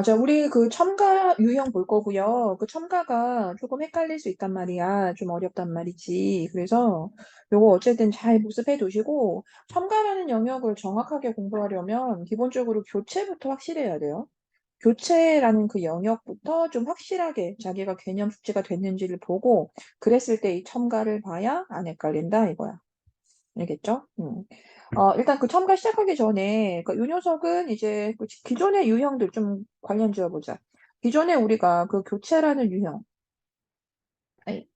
자, 우리 그 첨가 유형 볼 거고요. 그 첨가가 조금 헷갈릴 수 있단 말이야. 좀 어렵단 말이지. 그래서 요거 어쨌든 잘 복습해 두시고, 첨가라는 영역을 정확하게 공부하려면 기본적으로 교체부터 확실해야 돼요. 교체라는 그 영역부터 좀 확실하게 자기가 개념 숙지가 됐는지를 보고, 그랬을 때 이 첨가를 봐야 안 헷갈린다 이거야. 알겠죠? 일단 그 첨가 시작하기 전에 요 녀석은 이제 그 기존의 유형들 좀 관련 지어보자. 기존에 우리가 그 교체라는 유형, 아니,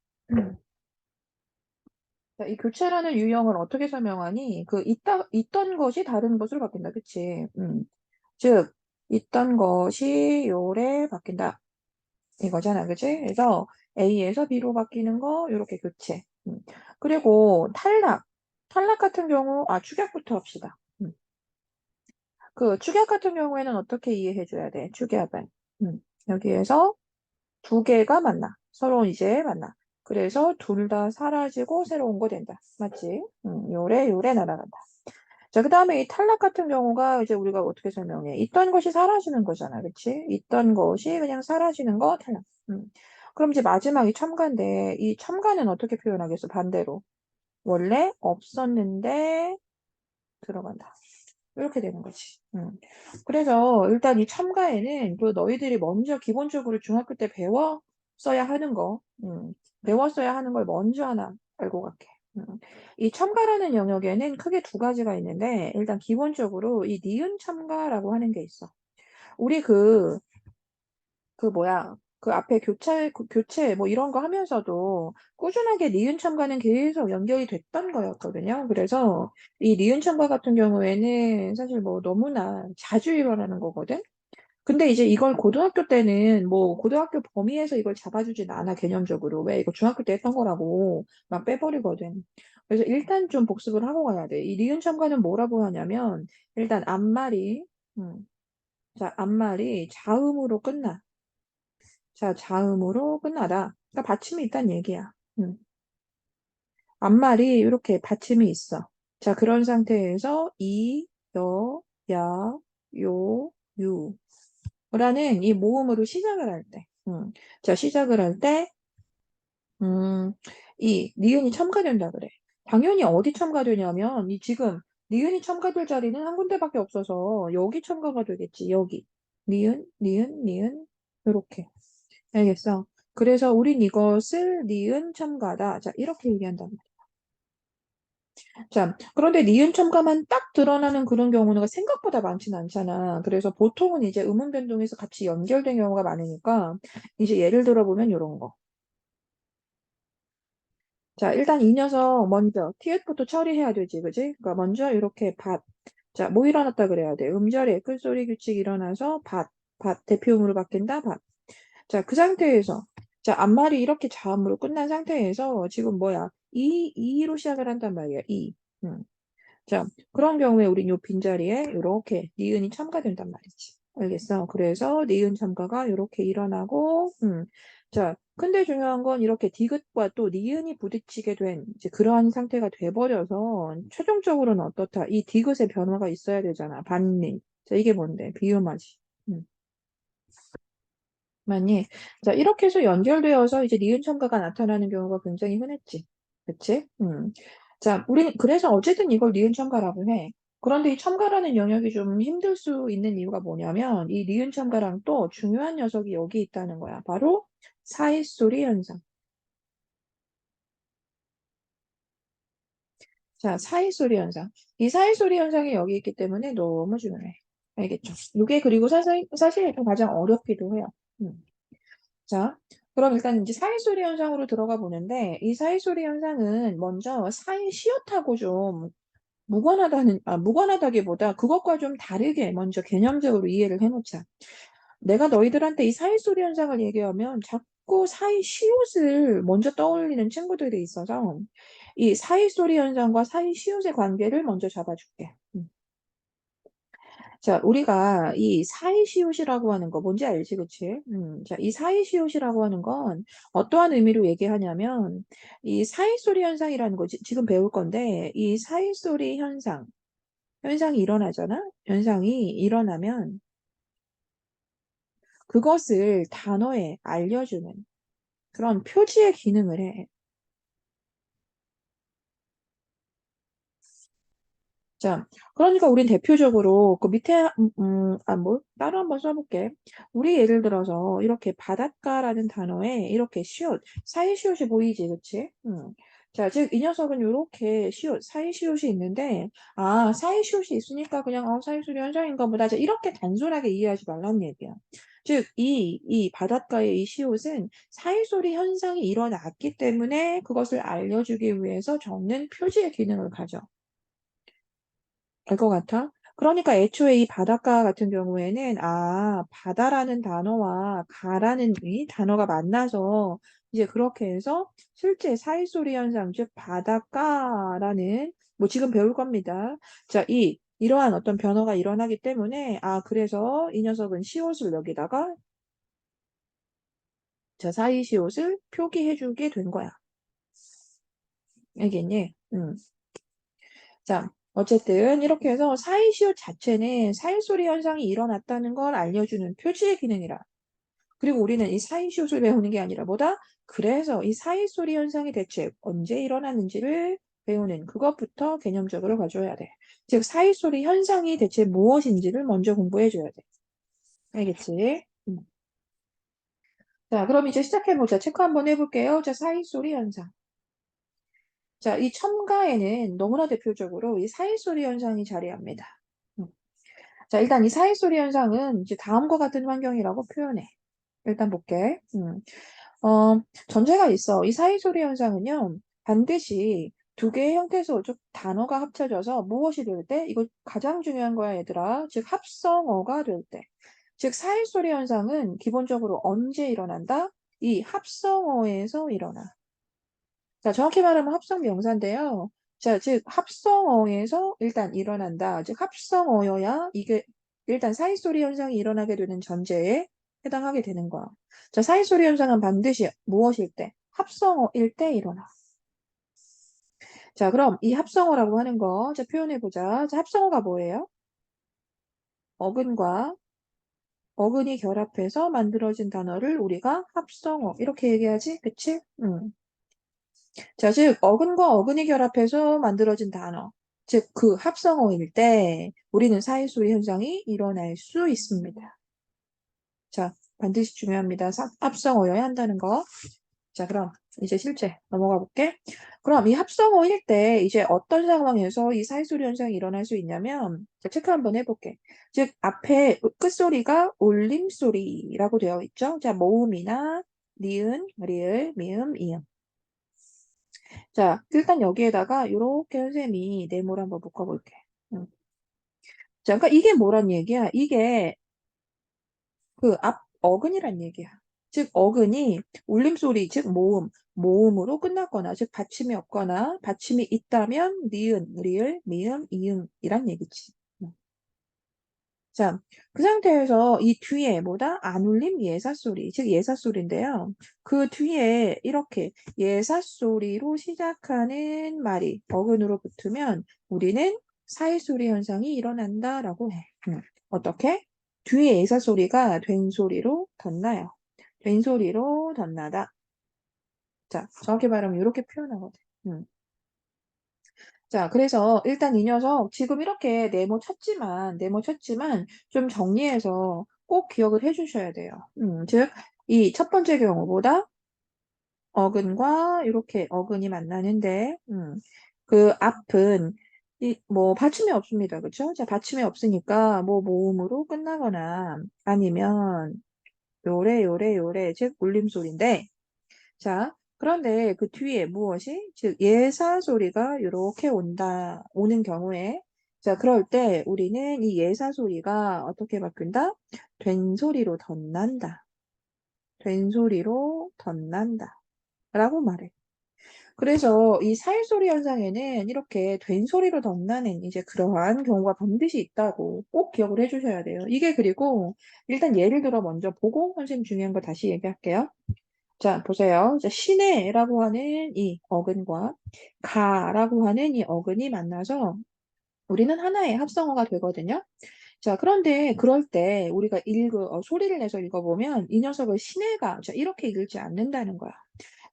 자, 이 교체라는 유형을 어떻게 설명하니? 있던 것이 다른 것으로 바뀐다. 그치? 즉, 있던 것이 요래 바뀐다. 이거잖아. 그치? 그래서 A에서 B로 바뀌는 거, 요렇게 교체. 그리고 탈락. 탈락 같은 경우, 축약부터 합시다. 그 축약 같은 경우에는 어떻게 이해해 줘야 돼? 축약은. 여기에서 두 개가 만나. 서로 이제 만나. 그래서 둘 다 사라지고 새로운 거 된다. 맞지? 요래 날아간다. 자, 그 다음에 이 탈락 같은 경우가 이제 우리가 어떻게 설명해? 있던 것이 사라지는 거잖아. 그치? 있던 것이 그냥 사라지는 거 탈락. 그럼 이제 마지막이 첨가인데, 이 첨가는 어떻게 표현하겠어? 반대로. 원래 없었는데 들어간다. 이렇게 되는 거지. 그래서 일단 이 첨가에는 그 너희들이 먼저 기본적으로 중학교 때 배웠어야 하는 거, 배웠어야 하는 걸 먼저 하나 알고 갈게. 음. 이 첨가라는 영역에는 크게 두 가지가 있는데, 일단 기본적으로 이 니은 첨가라고 하는 게 있어. 우리 그 뭐야, 그 앞에 교체 뭐 이런 거 하면서도 꾸준하게 니은 첨가는 계속 연결이 됐던 거였거든요. 그래서 이 니은 첨가 같은 경우에는 사실 뭐 너무나 자주 일어나는 거거든. 근데 이제 이걸 고등학교 때는 뭐 고등학교 범위에서 이걸 잡아주진 않아 개념적으로. 왜 이거 중학교 때 했던 거라고 막 빼버리거든. 그래서 일단 좀 복습을 하고 가야 돼. 이 니은 첨가는 뭐라고 하냐면 일단 앞말이 음, 자 앞말이 자음으로 끝나. 자, 자음으로 끝나다. 그러니까 받침이 있다는 얘기야. 음. 앞말이 이렇게 받침이 있어. 자, 그런 상태에서 이, 여, 야, 요, 유. 라는 이 모음으로 시작을 할 때. 자, 시작을 할 때, 이 니은이 첨가된다 그래. 당연히 어디 첨가되냐면, 이 지금 니은이 첨가될 자리는 한 군데밖에 없어서 여기 첨가가 되겠지, 여기. 니은, 니은, 니은. 요렇게. 알겠어. 그래서 우린 이것을 니은 첨가다. 자, 이렇게 얘기한단 말이야. 자, 그런데 니은 첨가만 딱 드러나는 그런 경우는 생각보다 많지는 않잖아. 그래서 보통은 이제 음운 변동에서 같이 연결된 경우가 많으니까 이제 예를 들어보면 이런 거. 자, 일단 이 녀석 먼저 티읕부터 처리해야 되지, 그지? 그러니까 먼저 이렇게 밭. 자, 뭐 일어났다 그래야 돼? 음절에 끝소리 규칙 일어나서 대표음으로 바뀐다, 밭. 자, 그 상태에서, 자, 앞말이 이렇게 자음으로 끝난 상태에서 지금 뭐야? 이로 시작을 한단 말이야, 이. 음. 자, 그런 경우에 우린 요 빈자리에 이렇게 니은이 첨가된단 말이지. 알겠어? 그래서 니은 첨가가 이렇게 일어나고, 자, 근데 중요한 건 이렇게 디귿과 또 니은이 부딪히게 된 이제 그러한 상태가 돼버려서 최종적으로는 어떻다? 이 디귿의 변화가 있어야 되잖아. 반니. 자, 이게 뭔데? 비음하지. 음. 맞니? 자, 이렇게 해서 연결되어서 이제 니은 첨가가 나타나는 경우가 굉장히 흔했지. 그치? 자, 우리 그래서 어쨌든 이걸 니은 첨가라고 해. 그런데 이 첨가라는 영역이 좀 힘들 수 있는 이유가 뭐냐면 이 니은 첨가랑 또 중요한 녀석이 여기 있다는 거야. 바로 사이소리 현상. 자, 사이소리 현상. 이 사이소리 현상이 여기 있기 때문에 너무 중요해. 알겠죠? 이게 그리고 사실 좀 가장 어렵기도 해요. 음. 자, 그럼 일단 이제 사이소리 현상으로 들어가 보는데, 이 사이소리 현상은 먼저 시옷하고 좀 무관하다기보다 그것과 좀 다르게 먼저 개념적으로 이해를 해놓자. 내가 너희들한테 이 사이소리 현상을 얘기하면 자꾸 시옷을 먼저 떠올리는 친구들이 있어서 이 사이소리 현상과 사이시옷의 관계를 먼저 잡아줄게. 자, 우리가 이 사이시옷이라고 하는 거 뭔지 알지, 그치? 자, 이 사이시옷이라고 하는 건 어떠한 의미로 얘기하냐면 이 사이소리 현상이라는 거 지금 배울 건데 이 사이소리 현상이 일어나잖아? 현상이 일어나면 그것을 단어에 알려주는 그런 표지의 기능을 해. 자, 그러니까 우린 대표적으로 그 밑에 뭐 따로 한번 써볼게. 우리 예를 들어서 이렇게 바닷가라는 단어에 이렇게 시옷, 사이시옷이 보이지, 그치? 자, 즉 이 녀석은 이렇게 시옷, 사이시옷이 있는데 사이시옷이 있으니까 그냥 사이소리 현상인가 보다. 자, 이렇게 단순하게 이해하지 말란 얘기야. 즉, 이 바닷가의 이 시옷은 사이소리 현상이 일어났기 때문에 그것을 알려주기 위해서 적는 표지의 기능을 가져. 알 것 같아? 그러니까 애초에 이 바닷가 같은 경우에는 바다라는 단어와 가라는 이 단어가 만나서 이제 그렇게 해서 실제 사이소리 현상, 즉 바닷가라는 뭐 지금 배울 겁니다. 자, 이러한 어떤 변화가 일어나기 때문에 그래서 이 녀석은 시옷을 여기다가 자, 사이시옷을 표기해주게 된 거야. 알겠니? 자, 어쨌든 이렇게 해서 사이시옷 자체는 사이소리 현상이 일어났다는 걸 알려주는 표지의 기능이라. 그리고 우리는 이 사이시옷을 배우는 게 아니라 뭐다? 그래서 이 사이소리 현상이 대체 언제 일어났는지를 배우는 그것부터 개념적으로 가져야 돼. 즉, 사이소리 현상이 대체 무엇인지를 먼저 공부해줘야 돼. 알겠지? 자, 그럼 이제 시작해보자. 체크 한번 해볼게요. 자, 사이소리 현상. 자, 이 첨가에는 너무나 대표적으로 이 사이소리 현상이 자리합니다. 음. 자, 일단 이 사이소리 현상은 이제 다음과 같은 환경이라고 표현해. 일단 볼게. 전제가 있어. 이 사이소리 현상은요, 반드시 두 개의 형태소, 즉 단어가 합쳐져서 무엇이 될 때? 이거 가장 중요한 거야, 얘들아. 즉 합성어가 될 때. 즉 사이소리 현상은 기본적으로 언제 일어난다? 이 합성어에서 일어나. 자, 정확히 말하면 합성 명사인데요. 자, 즉 합성어에서 일단 일어난다. 즉 합성어여야 이게 일단 사이소리 현상이 일어나게 되는 전제에 해당하게 되는 거야. 자, 사이소리 현상은 반드시 무엇일 때? 합성어일 때 일어나. 자, 그럼 이 합성어라고 하는 거, 자, 표현해보자. 자, 합성어가 뭐예요? 어근과 어근이 결합해서 만들어진 단어를 우리가 합성어. 이렇게 얘기하지? 그치? 자, 즉, 어근과 어근이 결합해서 만들어진 단어. 즉, 그 합성어일 때 우리는 사이소리 현상이 일어날 수 있습니다. 자, 반드시 중요합니다. 합성어여야 한다는 거. 자, 그럼 이제 실제 넘어가 볼게. 그럼 이 합성어일 때 이제 어떤 상황에서 이 사이소리 현상이 일어날 수 있냐면, 자, 체크 한번 해볼게. 즉, 앞에 끝소리가 올림소리라고 되어 있죠. 자, 모음이나 니은, 리을, 미음, 이음. 자, 일단 여기에다가 이렇게 선생님이 네모를 한번 묶어볼게. 음. 자, 그러니까 이게 뭐란 얘기야? 이게 그 앞 어근이란 얘기야. 즉 어근이 울림소리, 즉 모음으로 끝났거나, 즉 받침이 없거나 받침이 있다면 니은, 리을, 미음, 이응이란 얘기지. 자, 그 상태에서 이 뒤에 뭐다? 안 울림 예사소리, 즉 예사소리인데요. 그 뒤에 이렇게 예사소리로 시작하는 말이 어근으로 붙으면 우리는 사이소리 현상이 일어난다라고 해. 어떻게? 뒤에 예사소리가 된 소리로 덧나요. 된 소리로 덧나다. 자, 정확히 말하면 이렇게 표현하거든. 자, 그래서 일단 이 녀석 지금 이렇게 네모 쳤지만 좀 정리해서 꼭 기억을 해주셔야 돼요. 즉, 이 첫 번째 경우보다 어근과 이렇게 어근이 만나는데, 그 앞은 뭐 받침이 없습니다. 그쵸? 자, 받침이 없으니까 뭐 모음으로 끝나거나 아니면 요래, 즉 울림소리인데, 자, 그런데 그 뒤에 무엇이? 즉, 예사 소리가 이렇게 오는 경우에, 자, 그럴 때 우리는 이 예사 소리가 어떻게 바뀐다? 된 소리로 덧난다. 된 소리로 덧난다. 라고 말해. 그래서 이 사일소리 현상에는 이렇게 된 소리로 덧나는 이제 그러한 경우가 반드시 있다고 꼭 기억을 해주셔야 돼요. 이게 그리고 일단 예를 들어 먼저 보고 선생님 중요한 거 다시 얘기할게요. 자, 보세요. 자, 시내라고 하는 이 어근과 가라고 하는 이 어근이 만나서 우리는 하나의 합성어가 되거든요. 자, 그런데 그럴 때 우리가 소리를 내서 읽어보면 이 녀석을 시내가, 자, 이렇게 읽지 않는다는 거야.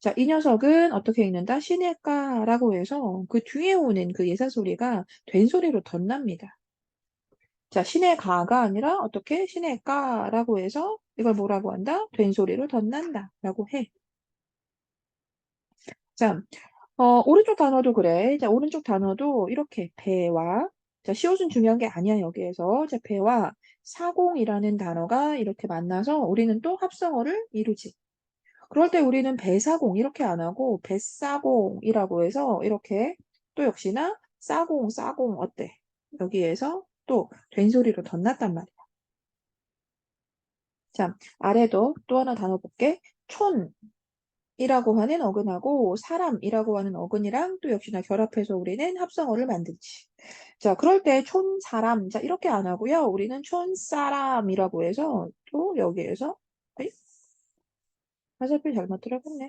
자, 이 녀석은 어떻게 읽는다? 시내가라고 해서 그 뒤에 오는 그 예사 소리가 된 소리로 덧납니다. 자, 시내가가 아니라 어떻게? 시내가라고 해서 이걸 뭐라고 한다? 된 소리로 덧난다라고 해. 자, 오른쪽 단어도 그래. 자, 오른쪽 단어도 이렇게 배와, 자, 시옷은 중요한 게 아니야, 여기에서. 자, 배와 사공이라는 단어가 이렇게 만나서 우리는 또 합성어를 이루지. 그럴 때 우리는 배사공 이렇게 안 하고 뱃사공이라고 해서 이렇게 또 역시나 싸공 어때? 여기에서 또 된소리로 덧났단 말이야. 자, 아래도 또 하나 단어 볼게. 촌이라고 하는 어근하고 사람이라고 하는 어근이랑 또 역시나 결합해서 우리는 합성어를 만들지. 자, 그럴 때 촌사람, 자, 이렇게 안 하고요. 우리는 촌사람이라고 해서 또 여기에서, 에이, 화살표 잘못 들어갔네.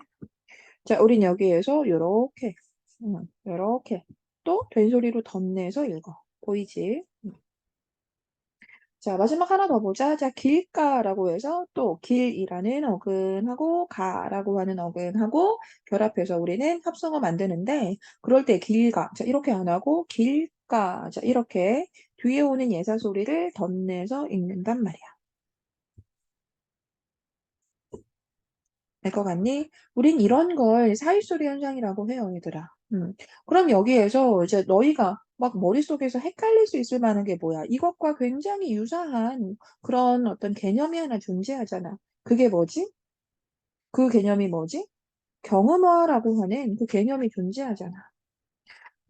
자, 우린 여기에서 요렇게, 요렇게 또 된소리로 덧내서 읽어. 보이지? 자, 마지막 하나 더 보자. 자, 길가라고 해서 또 길이라는 어근하고 가라고 하는 어근하고 결합해서 우리는 합성어 만드는데 그럴 때 길가, 자, 이렇게 안 하고 길가, 자, 이렇게 뒤에 오는 예사 소리를 덧내서 읽는단 말이야. 알 것 같니? 우린 이런 걸 사이소리 현상이라고 해요, 얘들아. 그럼 여기에서 이제 너희가 막 머릿속에서 헷갈릴 수 있을 만한 게 뭐야? 이것과 굉장히 유사한 그런 어떤 개념이 하나 존재하잖아. 그게 뭐지? 그 개념이 뭐지? 경음어라고 하는 그 개념이 존재하잖아.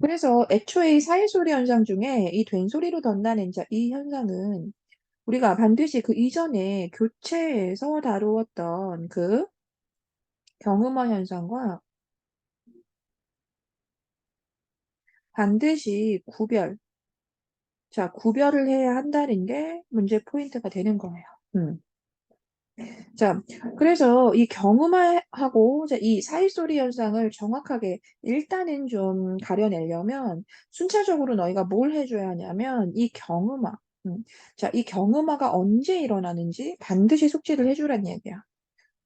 그래서 애초에 이 사이소리 현상 중에 이 된소리로 덧나는 자, 이 현상은 우리가 반드시 그 이전에 교체에서 다루었던 그 경음어 현상과 반드시 구별을 해야 한다는 게 문제 포인트가 되는 거예요. 음. 자, 그래서 이 경음하고 이 사이소리 현상을 정확하게 일단은 좀 가려내려면 순차적으로 너희가 뭘 해줘야 하냐면 이 경음화. 자, 이 경음화가 언제 일어나는지 반드시 숙지를 해주란 얘기야.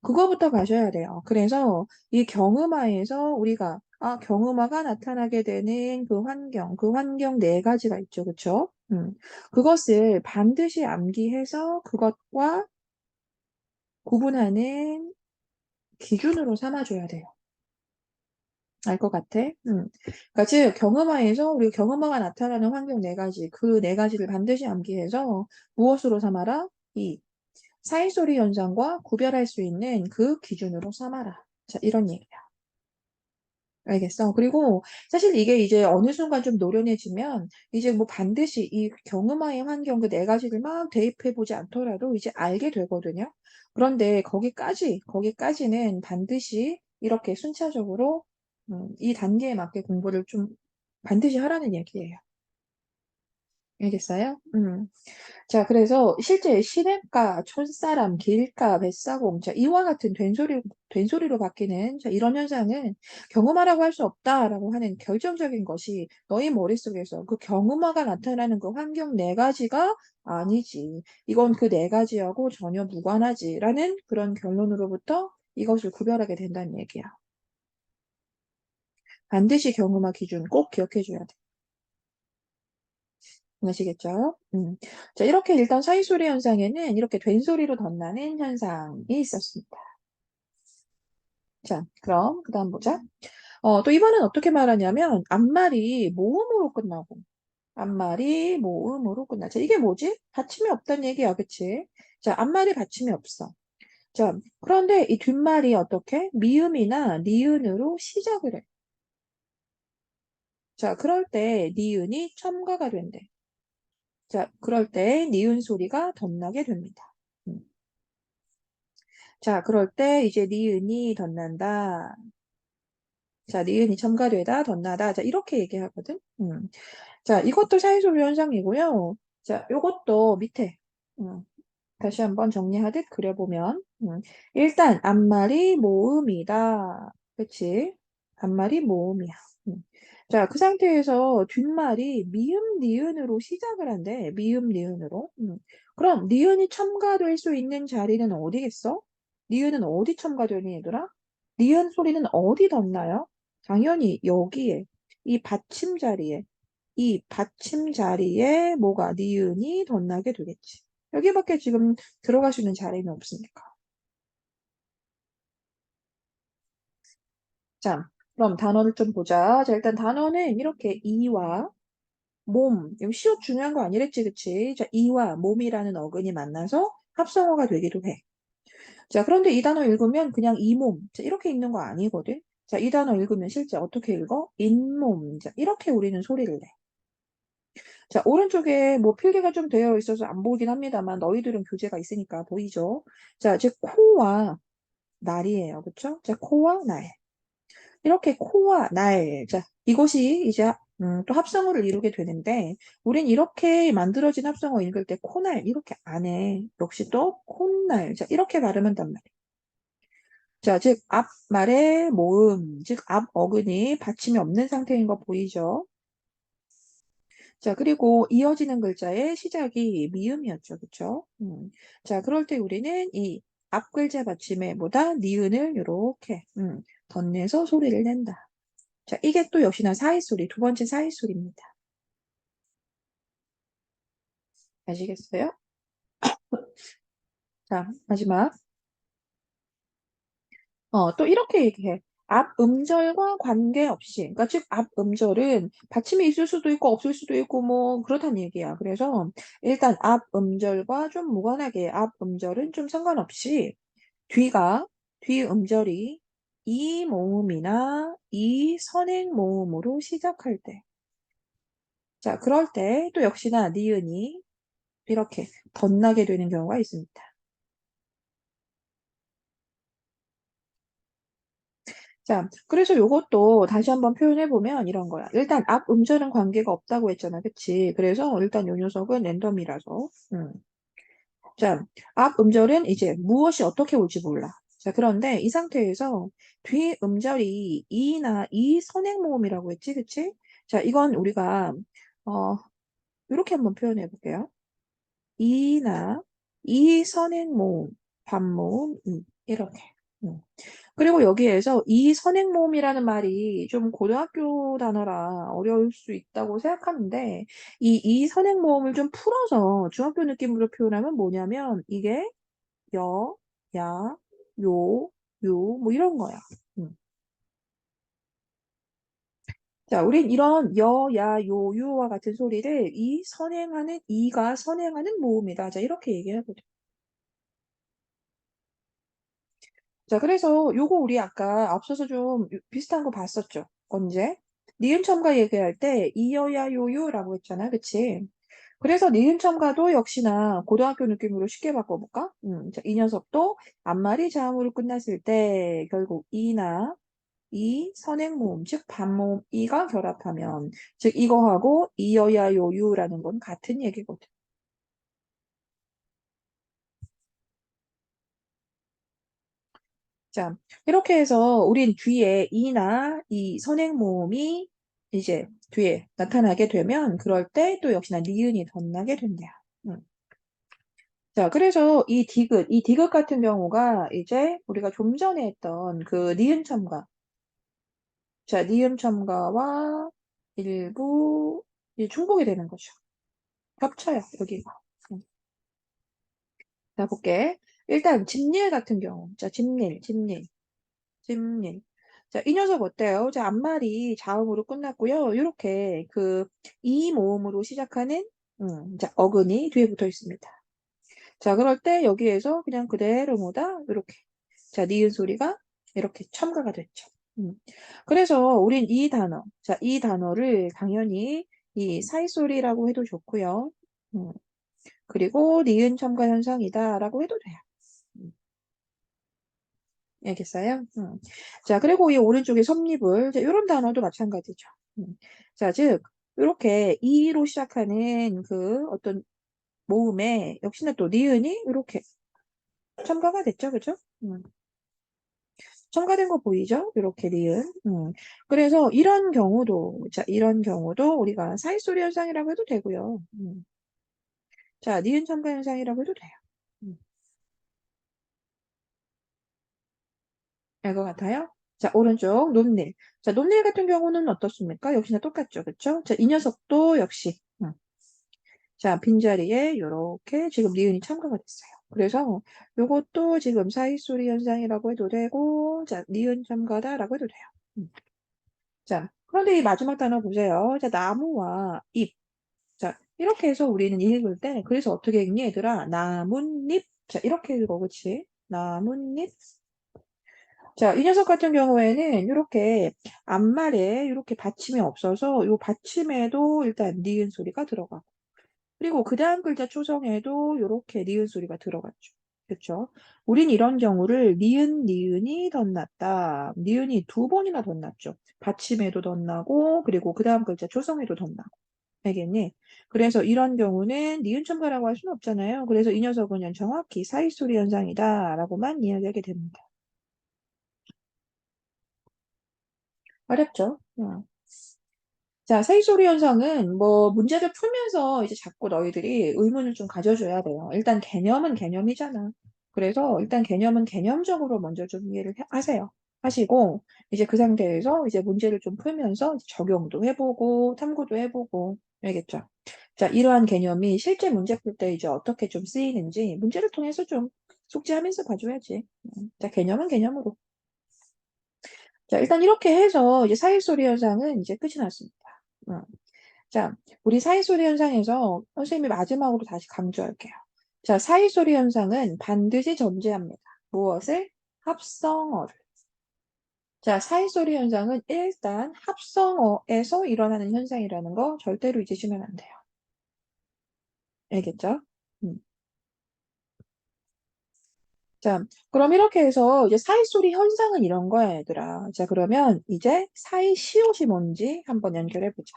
그거부터 가셔야 돼요. 그래서 이 경음화에서 우리가 경음화가 나타나게 되는 그 환경 네 가지가 있죠. 그쵸? 그것을 반드시 암기해서 그것과 구분하는 기준으로 삼아줘야 돼요. 알 것 같아? 그러니까 즉 경음화에서 우리가 경음화가 나타나는 환경 네 가지, 그 네 가지를 반드시 암기해서 무엇으로 삼아라? 이 사이소리 현상과 구별할 수 있는 그 기준으로 삼아라. 자, 이런 얘기야. 알겠어. 그리고 사실 이게 이제 어느 순간 좀 노련해지면 이제 뭐 반드시 이 경음화의 환경 그 네 가지를 막 대입해보지 않더라도 이제 알게 되거든요. 그런데 거기까지는 반드시 이렇게 순차적으로 이 단계에 맞게 공부를 좀 반드시 하라는 얘기예요. 알겠어요? 자, 그래서 실제 시냇가, 촌사람, 길가, 뱃사공, 자, 이와 같은 된소리로 바뀌는 자, 이런 현상은 경음화라고 할 수 없다라고 하는 결정적인 것이 너희 머릿속에서 그 경음화가 나타나는 그 환경 네 가지가 아니지. 이건 그 네 가지하고 전혀 무관하지라는 그런 결론으로부터 이것을 구별하게 된다는 얘기야. 반드시 경음화 기준 꼭 기억해 줘야 돼. 아시겠죠? 자, 이렇게 일단 사이소리 현상에는 이렇게 된소리로 덧나는 현상이 있었습니다. 자, 그럼 그 다음 보자. 또 이번엔 어떻게 말하냐면 앞말이 모음으로 끝나고 앞말이 모음으로 끝나. 자, 이게 뭐지? 받침이 없다는 얘기야, 그치? 자, 앞말이 받침이 없어. 자, 그런데 이 뒷말이 어떻게? 미음이나 니은으로 시작을 해. 자, 그럴 때 니은이 첨가가 된대. 자, 그럴 때 니은 소리가 덧나게 됩니다. 음. 자, 그럴 때 이제 니은이 덧난다. 자, 니은이 첨가되다, 덧나다. 자, 이렇게 얘기하거든. 자, 이것도 사이소리 현상이고요. 자, 요것도 밑에 다시 한번 정리하듯 그려보면 일단 앞말이 모음이다. 그치? 앞말이 모음이야. 음. 자, 그 상태에서 뒷말이 미음, 니은으로 시작을 한대. 미음, 니은으로. 그럼 니은이 첨가될 수 있는 자리는 어디겠어? 니은은 어디 첨가되니, 얘들아? 니은 소리는 어디 덧나요? 당연히 여기에, 이 받침 자리에, 이 받침 자리에 뭐가 니은이 덧나게 되겠지. 여기밖에 지금 들어갈 수 있는 자리는 없으니까. 자, 그럼 단어를 좀 보자. 자, 일단 단어는 이렇게 이와 몸, 이거 시옷 중요한 거 아니랬지, 그치? 자, 이와 몸이라는 어근이 만나서 합성어가 되기도 해. 자, 그런데 이 단어 읽으면 그냥 이몸, 자, 이렇게 읽는 거 아니거든? 자, 이 단어 읽으면 실제 어떻게 읽어? 잇몸, 자, 이렇게 우리는 소리를 내. 자, 오른쪽에 뭐 필기가 좀 되어 있어서 안 보이긴 합니다만 너희들은 교재가 있으니까 보이죠? 자, 즉 코와 날이에요, 그쵸? 자, 코와 날. 이렇게 코와 날, 자, 이것이 이제 또 합성어를 이루게 되는데, 우린 이렇게 만들어진 합성어 읽을 때 코날 이렇게 안 해. 역시 또 콧날, 자, 이렇게 발음한단 말이야. 자, 즉 앞말의 모음, 즉 앞 어근이 받침이 없는 상태인 거 보이죠? 자, 그리고 이어지는 글자의 시작이 미음이었죠, 그쵸? 자, 그럴 때 우리는 이 앞 글자 받침에 보다 니은을 이렇게 덧내서 소리를 낸다. 자, 이게 또 역시나 사이소리, 두 번째 사이소리입니다. 아시겠어요? 자, 마지막. 또 이렇게 얘기해. 앞 음절과 관계없이. 그러니까 즉, 앞 음절은 받침이 있을 수도 있고 없을 수도 있고 뭐 그렇다는 얘기야. 그래서 일단 앞 음절과 좀 무관하게 앞 음절은 좀 상관없이 뒤 음절이 이 모음이나 이 선행 모음으로 시작할 때. 자, 그럴 때 또 역시나 니은이 이렇게 덧나게 되는 경우가 있습니다. 자, 그래서 요것도 다시 한번 표현해보면 이런 거야. 일단 앞 음절은 관계가 없다고 했잖아. 그치? 그래서 일단 요 녀석은 랜덤이라서. 자, 앞 음절은 이제 무엇이 어떻게 올지 몰라. 자, 그런데 이 상태에서 뒤 음절이 이나 이 선행모음이라고 했지. 그치? 자, 이건 우리가, 어, 이렇게 한번 표현해 볼게요. 이나 이 선행모음, 반모음, 이렇게. 음. 그리고 여기에서 이 선행모음이라는 말이 좀 고등학교 단어라 어려울 수 있다고 생각하는데 이 선행모음을 좀 풀어서 중학교 느낌으로 표현하면 뭐냐면 이게 여, 야, 요, 뭐 이런 거야. 음. 자, 우린 이런 여, 야, 요, 유와 같은 소리를 이가 선행하는 모음이다. 자, 이렇게 얘기해보죠. 자, 그래서 요거 우리 아까 앞서서 좀 비슷한 거 봤었죠. 언제? 니은 첨가 얘기할 때 이여야 요요라고 했잖아. 그치? 그래서 니은 첨가도 역시나 고등학교 느낌으로 쉽게 바꿔볼까? 자, 이 녀석도 앞말이 자음으로 끝났을 때 결국 이나 이 선행모음, 즉 반모음 이가 결합하면 즉 이거하고 이여야 요유라는 건 같은 얘기거든. 자, 이렇게 해서 우린 뒤에 이나 이 선행 모음이 이제 뒤에 나타나게 되면 그럴 때 또 역시나 니은이 덧나게 된대요. 음. 자, 그래서 이 디귿 같은 경우가 이제 우리가 좀 전에 했던 그 니은 첨가. 자, 니은 첨가와 일부 이제 중복이 되는 거죠. 겹쳐요, 여기가. 음. 자, 볼게. 일단 집일 같은 경우. 자, 집일. 자, 이 녀석 어때요? 자, 앞말이 자음으로 끝났고요. 이렇게 이 모음으로 시작하는 자, 어근이 뒤에 붙어 있습니다. 자, 그럴 때 여기에서 그냥 그대로 뭐다? 이렇게. 자, 니은 소리가 이렇게 첨가가 됐죠. 음. 그래서 우린 이 단어, 자, 이 단어를 당연히 이 사이소리라고 해도 좋고요. 음. 그리고 니은 첨가 현상이다라고 해도 돼요. 음. 알겠어요? 자, 그리고 이 오른쪽에 섭립을, 자, 이런 단어도 마찬가지죠. 자, 즉, 이렇게 이로 시작하는 그 어떤 모음에 역시나 또 니은이 이렇게 첨가가 됐죠, 그죠? 첨가된 거 보이죠? 이렇게 니은. 그래서 이런 경우도, 자, 이런 경우도 우리가 사이소리 현상이라고 해도 되고요. 자, 니은 첨가 현상이라고 해도 돼요. 음, 알 것 같아요? 자, 오른쪽 높일. 자, 높일 같은 경우는 어떻습니까? 역시나 똑같죠. 그쵸? 자, 이 녀석도 역시. 자, 빈자리에 이렇게 지금 니은이 첨가가 됐어요. 그래서 요것도 지금 사이소리 현상이라고 해도 되고, 자, 니은 첨가다라고 해도 돼요. 자, 그런데 이 마지막 단어 보세요. 자, 나무와 잎. 자, 이렇게 해서 우리는 읽을 때, 그래서 어떻게 읽니, 얘들아? 나뭇잎. 자, 이렇게 읽어, 그치? 나뭇잎. 자, 이 녀석 같은 경우에는 이렇게 앞말에 이렇게 받침이 없어서 이 받침에도 일단 니은 소리가 들어가고, 그리고 그 다음 글자 초성에도 이렇게 니은 소리가 들어갔죠. 그렇죠? 우린 이런 경우를 니은이 덧났다. 니은이 두 번이나 덧났죠. 받침에도 덧나고 그리고 그 다음 글자 초성에도 덧나고. 알겠니? 그래서 이런 경우는 니은 첨가라고 할 수는 없잖아요. 그래서 이 녀석은 그냥 정확히 사이소리 현상이다 라고만 이야기하게 됩니다. 어렵죠? 자, 사이소리 현상은 뭐 문제를 풀면서 이제 자꾸 너희들이 의문을 좀 가져줘야 돼요. 일단 개념은 개념이잖아. 그래서 일단 개념은 개념적으로 먼저 좀 이해를 하세요. 하시고 이제 그 상태에서 이제 문제를 좀 풀면서 이제 적용도 해보고 탐구도 해보고 알겠죠? 자, 이러한 개념이 실제 문제 풀 때 이제 어떻게 좀 쓰이는지 문제를 통해서 좀 숙지하면서 봐줘야지. 자, 개념은 개념으로. 자, 일단 이렇게 해서 이제 사이소리 현상은 이제 끝이 났습니다. 음. 자, 우리 사이소리 현상에서 선생님이 마지막으로 다시 강조할게요. 자, 사이소리 현상은 반드시 전제합니다. 무엇을? 합성어를. 자, 사이소리 현상은 일단 합성어에서 일어나는 현상이라는 거 절대로 잊으시면 안 돼요. 알겠죠? 음. 자, 그럼 이렇게 해서 이제 사이소리 현상은 이런 거야, 얘들아. 자, 그러면 이제 사이시옷이 뭔지 한번 연결해 보자.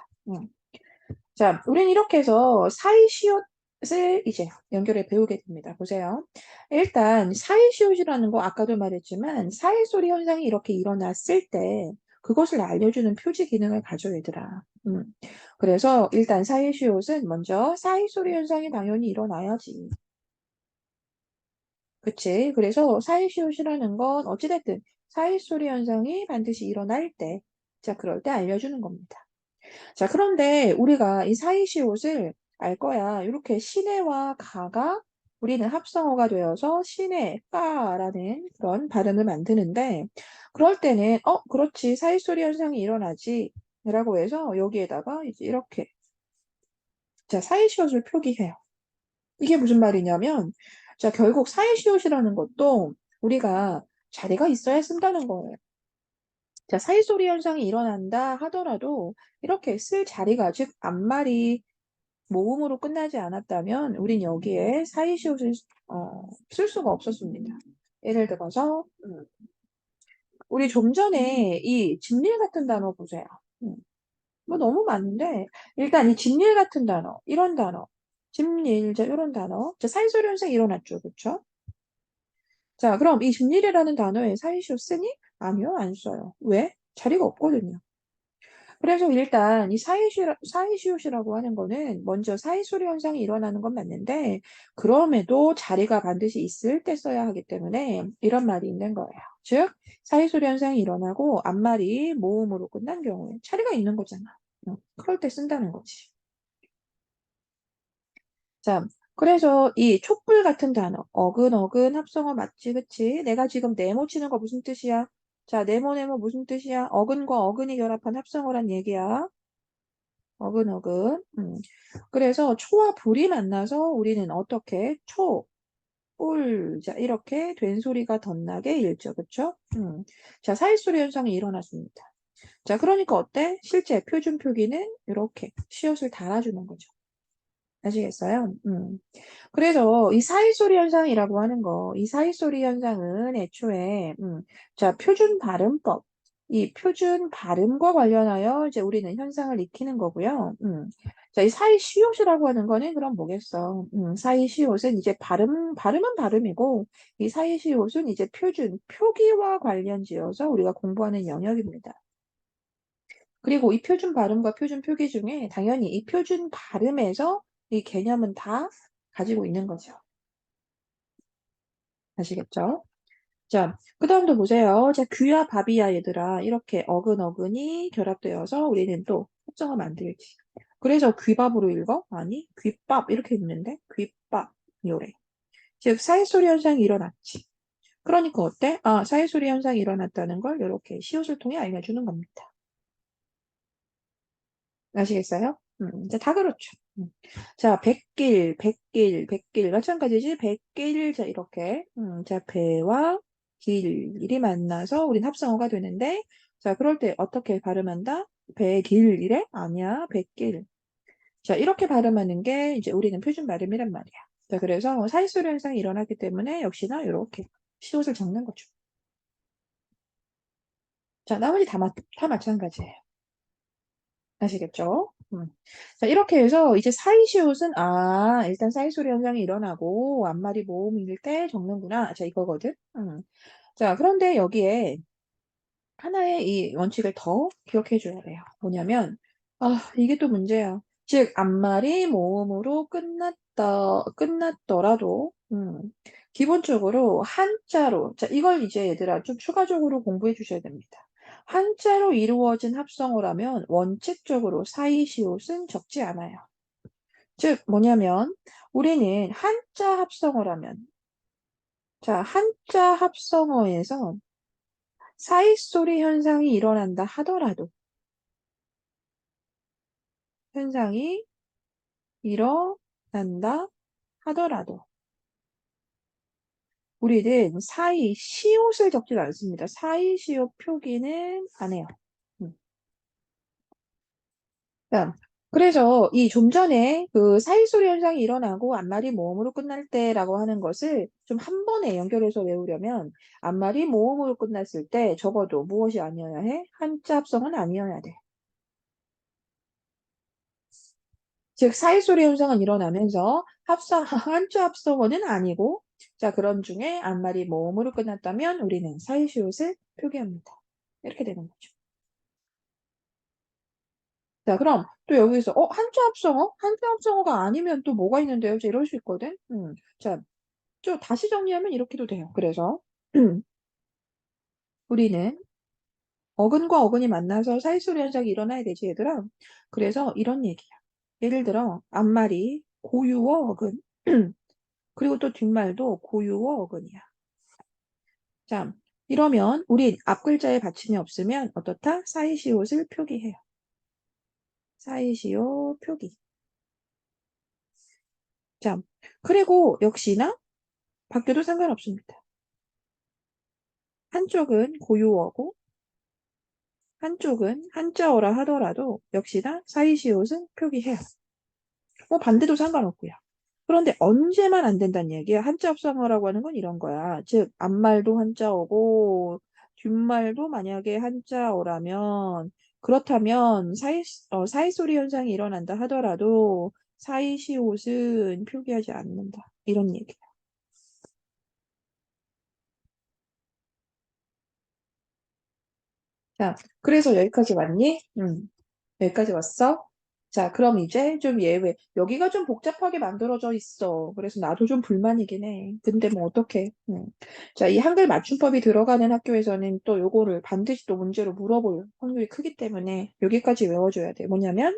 자, 우리는 이렇게 해서 사이시옷을 이제 연결해 배우게 됩니다. 보세요. 일단 사이시옷이라는 거 아까도 말했지만 사이소리 현상이 이렇게 일어났을 때 그것을 알려주는 표지 기능을 가져 얘들아. 그래서 일단 사이시옷은 먼저 사이소리 현상이 당연히 일어나야지. 그치? 그래서 사이시옷이라는 건 어찌됐든 사이소리 현상이 반드시 일어날 때, 자, 그럴 때 알려주는 겁니다. 자, 그런데 우리가 이 사이시옷을 알 거야. 이렇게 시내와 가가 우리는 합성어가 되어서 시내, 가라는 그런 발음을 만드는데, 그럴 때는, 그렇지. 사이소리 현상이 일어나지. 라고 해서 여기에다가 이제 이렇게, 자, 사이시옷을 표기해요. 이게 무슨 말이냐면, 자, 결국 사이시옷이라는 것도 우리가 자리가 있어야 쓴다는 거예요. 자, 사이소리 현상이 일어난다 하더라도 이렇게 쓸 자리가, 즉, 앞말이 모음으로 끝나지 않았다면 우린 여기에 사이시옷을 쓸 수가 없었습니다. 예를 들어서 우리 좀 전에 이 진밀 같은 단어 보세요. 음, 뭐 너무 많은데 일단 이 진밀 같은 단어, 이런 단어, 진밀, 자, 이런 단어, 자, 사이소리 현상이 일어났죠, 그렇죠? 자, 그럼 이 진밀이라는 단어에 사이시옷 쓰니? 아니요, 안 써요. 왜? 자리가 없거든요. 그래서 일단 이 사이시옷이라고 하는 거는 먼저 사이소리 현상이 일어나는 건 맞는데 그럼에도 자리가 반드시 있을 때 써야 하기 때문에 이런 말이 있는 거예요. 즉 사이소리 현상이 일어나고 앞말이 모음으로 끝난 경우에 자리가 있는 거잖아. 그럴 때 쓴다는 거지. 자, 그래서 이 촛불 같은 단어, 어근어근 합성어 맞지, 그치? 내가 지금 네모 치는 거 무슨 뜻이야? 자, 네모네모 무슨 뜻이야? 어근과 어근이 결합한 합성어란 얘기야. 어근어근. 그래서 초와 불이 만나서 우리는 어떻게 초, 뿔, 자, 이렇게 된 소리가 덧나게 읽죠. 그쵸? 자, 사이소리 현상이 일어났습니다. 자, 그러니까 어때? 실제 표준 표기는 이렇게 시옷을 달아주는 거죠. 아시겠어요? 그래서 이 사이소리 현상이라고 하는 거, 이 사이소리 현상은 애초에, 자, 표준 발음법. 이 표준 발음과 관련하여 이제 우리는 현상을 익히는 거고요. 자, 이 사이시옷이라고 하는 거는 그럼 뭐겠어? 사이시옷은 이제 발음은 발음이고, 이 사이시옷은 이제 표기와 관련지어서 우리가 공부하는 영역입니다. 그리고 이 표준 발음과 표준 표기 중에 당연히 이 표준 발음에서 이 개념은 다 가지고 있는 거죠. 아시겠죠? 자, 그 다음도 보세요. 자, 귀야 밥이야 얘들아. 이렇게 어근어근이 결합되어서 우리는 또 합성어 만들지. 그래서 귀밥으로 읽어? 아니, 귀밥 이렇게 읽는데 귀밥 요래. 즉 사이소리 현상이 일어났지. 그러니까 어때? 아, 사이소리 현상이 일어났다는 걸 이렇게 시옷을 통해 알려주는 겁니다. 아시겠어요? 이제 다 그렇죠. 자, 백길 마찬가지지. 백길 자 이렇게 자 배와 길이 만나서 우린 합성어가 되는데 자 그럴 때 어떻게 발음한다? 배길이래? 아니야, 백길. 자 이렇게 발음하는 게 이제 우리는 표준 발음이란 말이야. 자 그래서 사이소리 현상이 일어나기 때문에 역시나 이렇게 시옷을 적는 거죠. 자 나머지 다 마찬가지예요. 아시겠죠? 자, 이렇게 해서 이제 사이시옷은, 아, 일단 사이소리 현상이 일어나고, 앞말이 모음일 때 적는구나. 자, 이거거든. 자, 그런데 여기에 하나의 이 원칙을 더 기억해 줘야 돼요. 뭐냐면, 아, 이게 또 문제야. 즉, 앞말이 모음으로 끝났더라도, 기본적으로 한자로, 자, 이걸 이제 얘들아 좀 추가적으로 공부해 주셔야 됩니다. 한자로 이루어진 합성어라면 원칙적으로 사이시옷은 적지 않아요. 즉, 뭐냐면, 우리는 한자 합성어라면, 자, 한자 합성어에서 사이소리 현상이 일어난다 하더라도, 현상이 일어난다 하더라도, 우리는 사이시옷을 적지 않습니다. 사이시옷 표기는 안 해요. 음. 자, 그래서 이 좀 전에 그 사이소리 현상이 일어나고 앞말이 모음으로 끝날 때라고 하는 것을 좀 한 번에 연결해서 외우려면 앞말이 모음으로 끝났을 때 적어도 무엇이 아니어야 해? 한자 합성은 아니어야 돼. 즉 사이소리 현상은 일어나면서 한자 합성어는 아니고 자 그런 중에 앞말이 모음으로 끝났다면 우리는 사이시옷을 표기합니다. 이렇게 되는 거죠. 자, 그럼 또 여기서 한자 합성어? 한자 합성어가 아니면 또 뭐가 있는데요? 이제 이럴 수 있거든. 자, 좀 다시 정리하면 이렇게도 돼요. 그래서 우리는 어근과 어근이 만나서 사이소리 현상이 일어나야 되지, 얘들아. 그래서 이런 얘기야. 예를 들어 앞말이 고유어 어근 그리고 또 뒷말도 고유어 어근이야. 자, 이러면 우리 앞글자에 받침이 없으면 어떻다? 사이시옷을 표기해요. 사이시옷 표기. 자, 그리고 역시나 바뀌어도 상관없습니다. 한쪽은 고유어고 한쪽은 한자어라 하더라도 역시나 사이시옷은 표기해요. 반대도 상관없고요. 그런데 언제만 안 된다는 얘기야. 한자 합성어라고 하는 건 이런 거야. 즉 앞말도 한자어고 뒷말도 만약에 한자어라면 그렇다면 사이소리 현상이 일어난다 하더라도 사이시옷은 표기하지 않는다. 이런 얘기야. 자, 그래서 여기까지 왔니? 여기까지 왔어? 자, 그럼 이제 좀 예외. 여기가 좀 복잡하게 만들어져 있어. 그래서 나도 좀 불만이긴 해. 근데 뭐 어떡해. 자, 이 한글 맞춤법이 들어가는 학교에서는 또 요거를 반드시 또 문제로 물어볼 확률이 크기 때문에 여기까지 외워줘야 돼. 뭐냐면,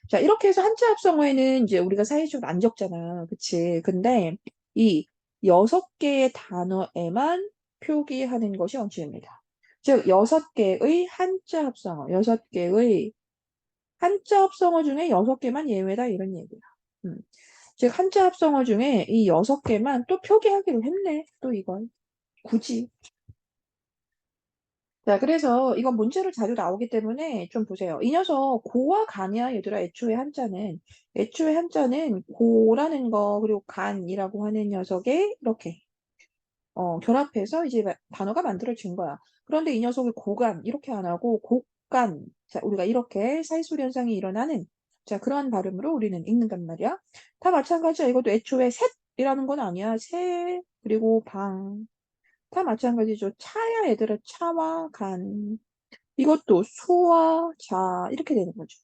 자, 이렇게 해서 한자 합성어에는 이제 우리가 사회적으로 안 적잖아. 그치? 근데 이 6개의 단어에만 표기하는 것이 원칙입니다. 즉, 6개의 한자 합성어, 6개의 한자 합성어 중에 6개만 예외다 이런 얘기야. 음. 즉 한자 합성어 중에 이 6개만 또 표기하기로 했네. 또 이걸 굳이. 자, 그래서 이건 문제로 자주 나오기 때문에 좀 보세요. 이 녀석 고와 간이야 얘들아. 애초에 한자는 고라는 거 그리고 간이라고 하는 녀석에 이렇게 결합해서 이제 단어가 만들어진 거야. 그런데 이 녀석을 고간 이렇게 안 하고 곡간. 자, 우리가 이렇게 사이소리 현상이 일어나는 자, 그런 발음으로 우리는 읽는단 말이야. 다 마찬가지야. 이것도 애초에 셋이라는 건 아니야. 새, 그리고 방. 다 마찬가지죠. 차야, 얘들아. 차와 간. 이것도 수와 자. 이렇게 되는 거죠.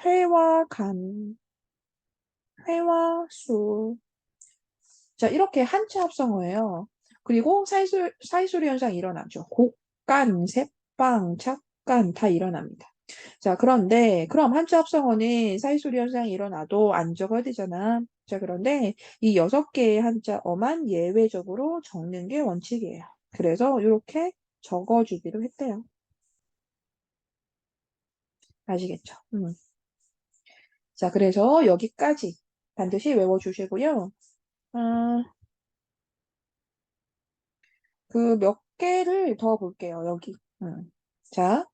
회와 간, 회와 수. 자, 이렇게 한자 합성어예요. 그리고 사이소리 현상이 일어나죠. 곡간, 새빵, 착간 다 일어납니다. 자, 그런데 그럼 한자 합성어는 사이소리 현상이 일어나도 안 적어야 되잖아. 자, 그런데 이 6개의 한자어만 예외적으로 적는 게 원칙이에요. 그래서 이렇게 적어주기로 했대요. 아시겠죠? 자, 그래서 여기까지 반드시 외워주시고요. 음, 그 몇 개를 더 볼게요, 여기. 자,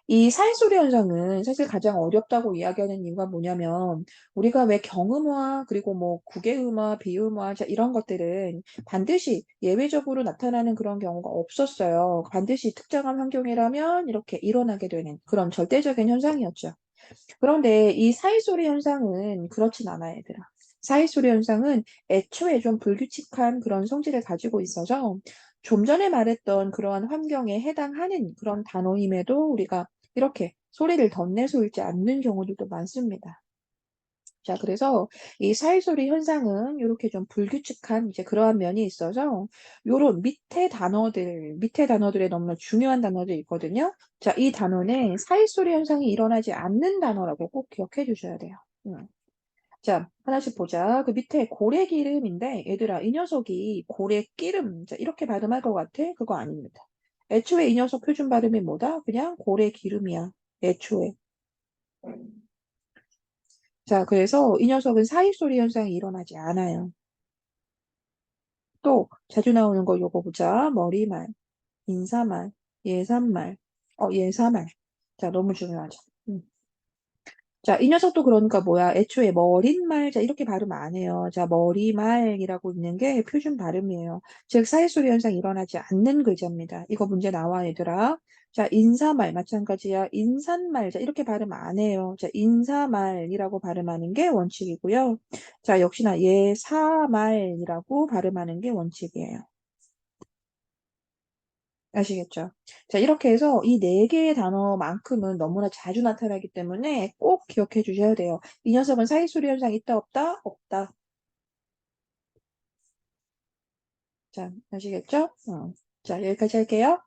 이 사회소리 현상은 사실 가장 어렵다고 이야기하는 이유가 뭐냐면, 우리가 왜 경음화, 그리고 뭐 국외음화, 비음화, 자, 이런 것들은 반드시 예외적으로 나타나는 그런 경우가 없었어요. 반드시 특정한 환경이라면 이렇게 일어나게 되는 그런 절대적인 현상이었죠. 그런데 이 사이소리 현상은 그렇진 않아요, 얘들아. 사이소리 현상은 애초에 좀 불규칙한 그런 성질을 가지고 있어서 좀 전에 말했던 그러한 환경에 해당하는 그런 단어임에도 우리가 이렇게 소리를 덧내서 읽지 않는 경우들도 많습니다. 자, 그래서 이 사이소리 현상은 이렇게 좀 불규칙한 이제 그러한 면이 있어서 요런 밑에 단어들에 너무나 중요한 단어들이 있거든요. 자, 이 단어는 사이소리 현상이 일어나지 않는 단어라고 꼭 기억해 주셔야 돼요. 자, 하나씩 보자. 그 밑에 고래기름인데, 얘들아, 이 녀석이 고래기름. 자, 이렇게 발음할 것 같아? 그거 아닙니다. 애초에 이 녀석 표준 발음이 뭐다? 그냥 고래기름이야. 애초에. 자, 그래서 이 녀석은 사이소리 현상이 일어나지 않아요. 또 자주 나오는 거 요거 보자. 머리말, 인사말, 예산말, 예사말. 자, 너무 중요하죠. 음. 자, 이 녀석도 그러니까 뭐야? 애초에 머릿말, 자, 이렇게 발음 안 해요. 자, 머리말이라고 있는 게 표준 발음이에요. 즉, 사이소리 현상이 일어나지 않는 글자입니다. 이거 문제 나와, 얘들아. 자, 인사말, 마찬가지야. 인산말, 자, 이렇게 발음 안 해요. 자, 인사말이라고 발음하는 게 원칙이고요. 자, 역시나 예사말이라고 발음하는 게 원칙이에요. 아시겠죠? 자, 이렇게 해서 이 4개의 단어만큼은 너무나 자주 나타나기 때문에 꼭 기억해 주셔야 돼요. 이 녀석은 사이소리 현상 있다, 없다? 없다. 자, 아시겠죠? 자, 여기까지 할게요.